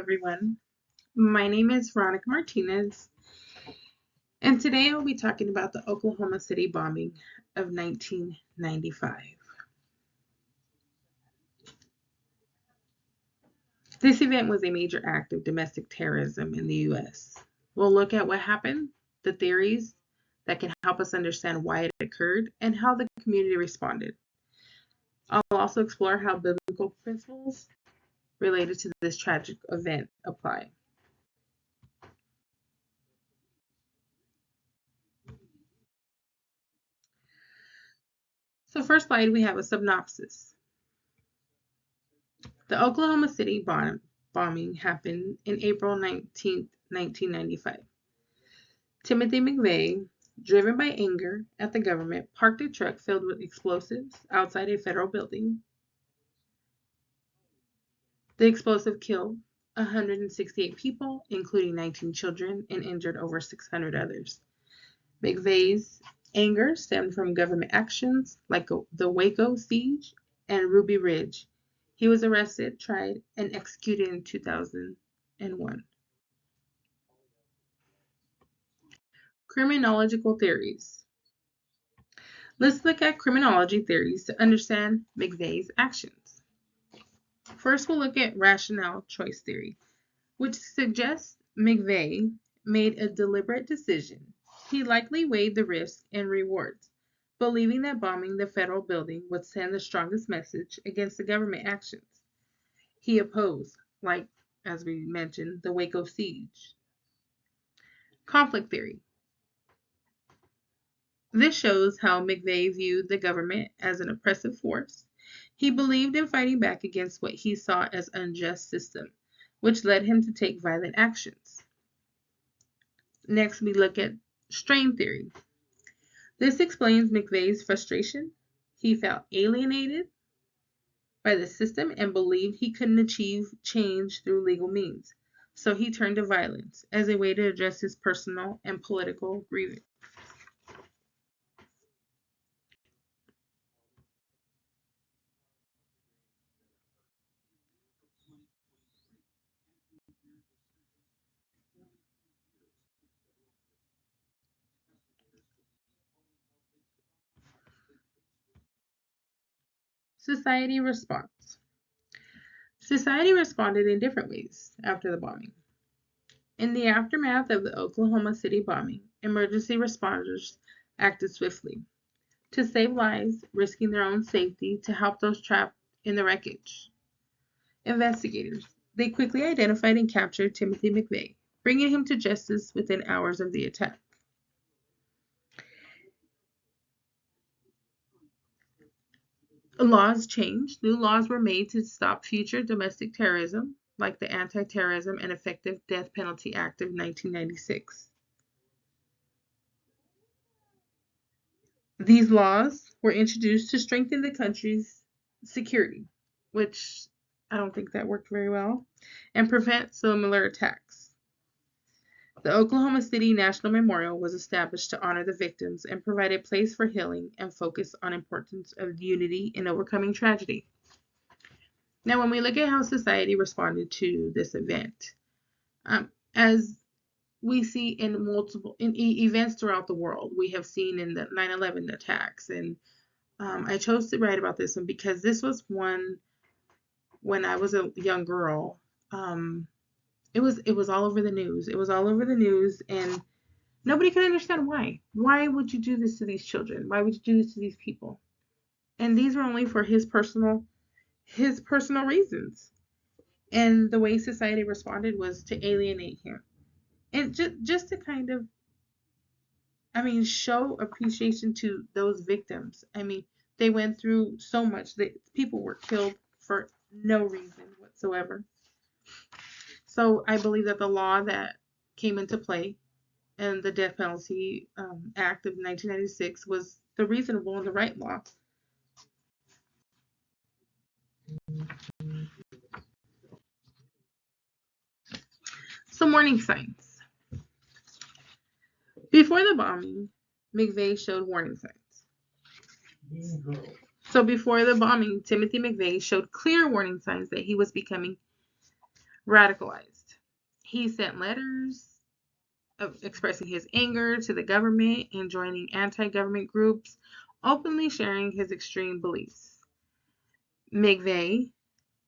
everyone. My name is Veronica Martinez, and today I'll be talking about the Oklahoma City bombing of 1995. This event was a major act of domestic terrorism in the U.S. We'll look at what happened, the theories that can help us understand why it occurred, and how the community responded. I'll also explore how biblical principles related to this tragic event apply. So first slide, we have a synopsis. The Oklahoma City bombing happened in April 19, 1995. Timothy McVeigh, driven by anger at the government, parked a truck filled with explosives outside a federal building. The explosive killed 168 people, including 19 children, and injured over 600 others. McVeigh's anger stemmed from government actions like the Waco siege and Ruby Ridge. He was arrested, tried, and executed in 2001. Criminological theories. Let's look at criminology theories to understand McVeigh's actions. First, we'll look at rationale choice theory, which suggests McVeigh made a deliberate decision. He likely weighed the risks and rewards, believing that bombing the federal building would send the strongest message against the government actions he opposed, like, as we mentioned, the Waco siege. Conflict theory. This shows how McVeigh viewed the government as an oppressive force. He believed in fighting back against what he saw as an unjust system, which led him to take violent actions. Next, we look at strain theory. This explains McVeigh's frustration. He felt alienated by the system and believed he couldn't achieve change through legal means. So he turned to violence as a way to address his personal and political grievance. Society response. Society responded in different ways after the bombing. In the aftermath of the Oklahoma City bombing, emergency responders acted swiftly to save lives, risking their own safety to help those trapped in the wreckage. Investigators. They quickly identified and captured Timothy McVeigh, bringing him to justice within hours of the attack. Laws changed. New laws were made to stop future domestic terrorism, like the Anti-Terrorism and Effective Death Penalty Act of 1996. These laws were introduced to strengthen the country's security, which I don't think that worked very well, and prevent similar attacks. The Oklahoma City National Memorial was established to honor the victims and provide a place for healing and focus on importance of unity in overcoming tragedy. Now, when we look at how society responded to this event, as we see in multiple events throughout the world, we have seen in the 9/11 attacks, and I chose to write about this one because this was one when I was a young girl. It was all over the news. It was all over the news, and nobody could understand why. Why would you do this to these children? Why would you do this to these people? And these were only for his personal reasons. And the way society responded was to alienate him. And just to kind of, show appreciation to those victims. They went through so much that people were killed for no reason whatsoever. So I believe that the law that came into play and the Death Penalty Act of 1996 was the reasonable and the right law. Some warning signs. Before the bombing, McVeigh showed warning signs. So before the bombing, Timothy McVeigh showed clear warning signs that he was becoming radicalized. He sent letters expressing his anger to the government and joining anti-government groups, openly sharing his extreme beliefs. McVeigh,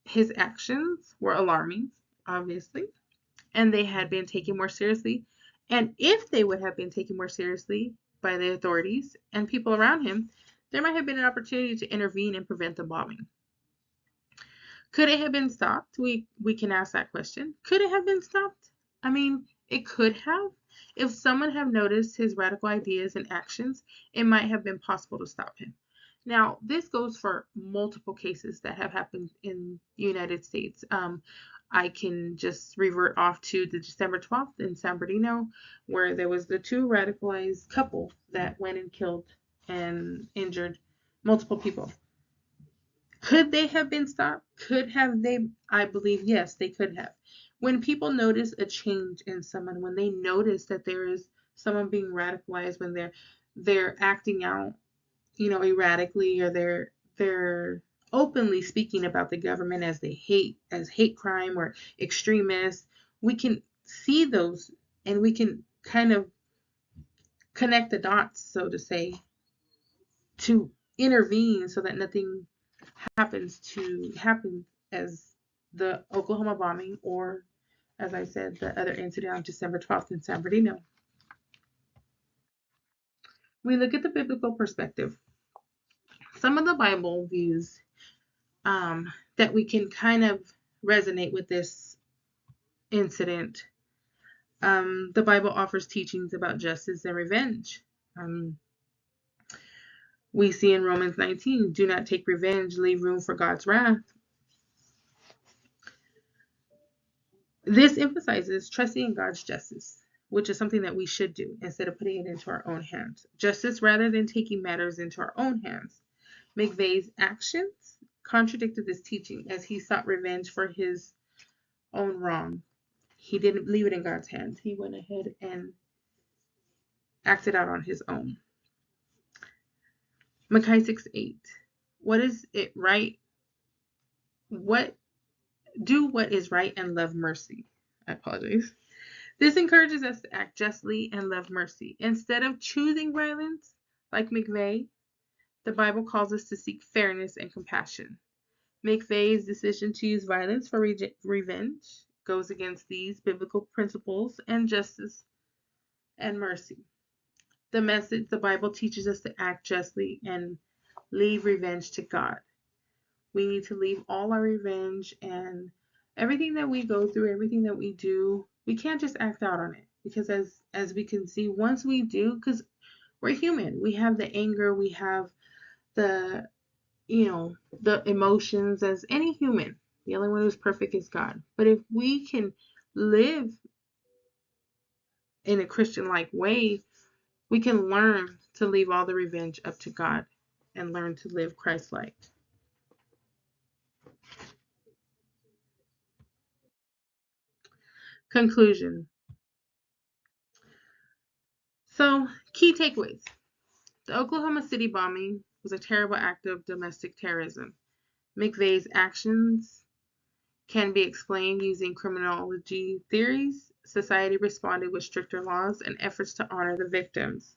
his actions were alarming, obviously, and they had been taken more seriously. And if they would have been taken more seriously by the authorities and people around him, there might have been an opportunity to intervene and prevent the bombing. Could it have been stopped? We can ask that question. Could it have been stopped? I mean, it could have. If someone had noticed his radical ideas and actions, it might have been possible to stop him. Now, this goes for multiple cases that have happened in the United States. I can just revert off to the December 12th in San Bernardino, where there was the two radicalized couple that went and killed and injured multiple people. Could they have been stopped? Could have they? I believe yes, they could have. When people notice a change in someone, when they notice that there is someone being radicalized, when they're acting out, erratically, or they're openly speaking about the government as hate crime or extremists, we can see those and we can kind of connect the dots, so to say, to intervene so that nothing happen as the Oklahoma bombing, or as I said, the other incident on December 12th in San Bernardino. We look at the biblical perspective. Some of the Bible views that we can kind of resonate with this incident. The Bible offers teachings about justice and revenge. We see in Romans 19, do not take revenge, leave room for God's wrath. This emphasizes trusting in God's justice, which is something that we should do instead of putting it into our own hands. Justice rather than taking matters into our own hands. McVeigh's actions contradicted this teaching as he sought revenge for his own wrong. He didn't leave it in God's hands. He went ahead and acted out on his own. Micaiah 6:8. What is it right? Do what is right and love mercy. I apologize. This encourages us to act justly and love mercy. Instead of choosing violence, like McVeigh, the Bible calls us to seek fairness and compassion. McVeigh's decision to use violence for revenge goes against these biblical principles and justice and mercy. The Bible teaches us to act justly and leave revenge to God. We need to leave all our revenge and everything that we go through, everything that we do. We can't just act out on it, because as we can see, once we do, because we're human, we have the anger, we have the the emotions as any human. The only one who's perfect is God. But if we can live in a Christian-like way, we can learn to leave all the revenge up to God and learn to live Christ-like. Conclusion. So, key takeaways. The Oklahoma City bombing was a terrible act of domestic terrorism. McVeigh's actions can be explained using criminology theories. Society responded with stricter laws and efforts to honor the victims.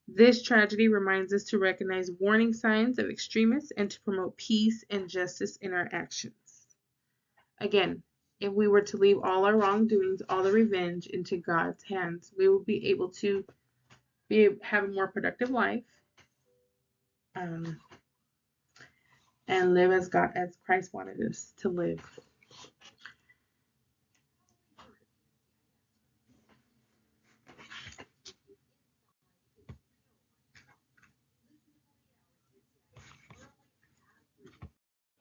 This tragedy reminds us to recognize warning signs of extremists and to promote peace and justice in our actions. Again, if we were to leave all our wrongdoings, all the revenge into God's hands, we will be able to have a more productive life, and live as Christ wanted us to live.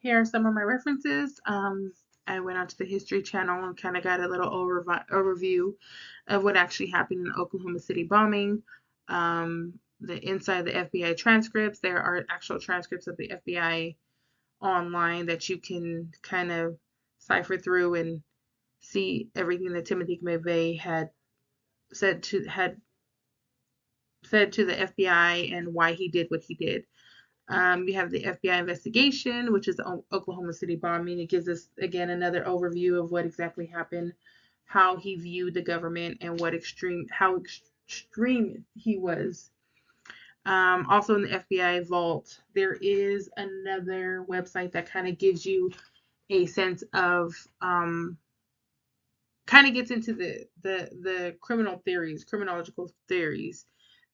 Here are some of my references. I went onto the History Channel and kind of got a little overview of what actually happened in the Oklahoma City bombing. Inside the FBI transcripts, there are actual transcripts of the FBI online that you can kind of cipher through and see everything that Timothy McVeigh had said to the FBI and why he did what he did. You have the FBI investigation, which is the Oklahoma City bombing. It gives us, again, another overview of what exactly happened, how he viewed the government, and how extreme he was. Also in the FBI vault, there is another website that kind of gives you a sense of, kind of gets into the criminological theories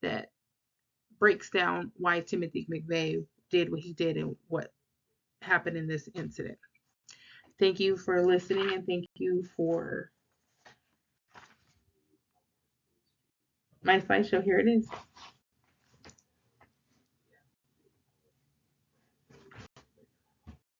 that breaks down why Timothy McVeigh did what he did and what happened in this incident. Thank you for listening, and thank you for my slideshow. Here it is.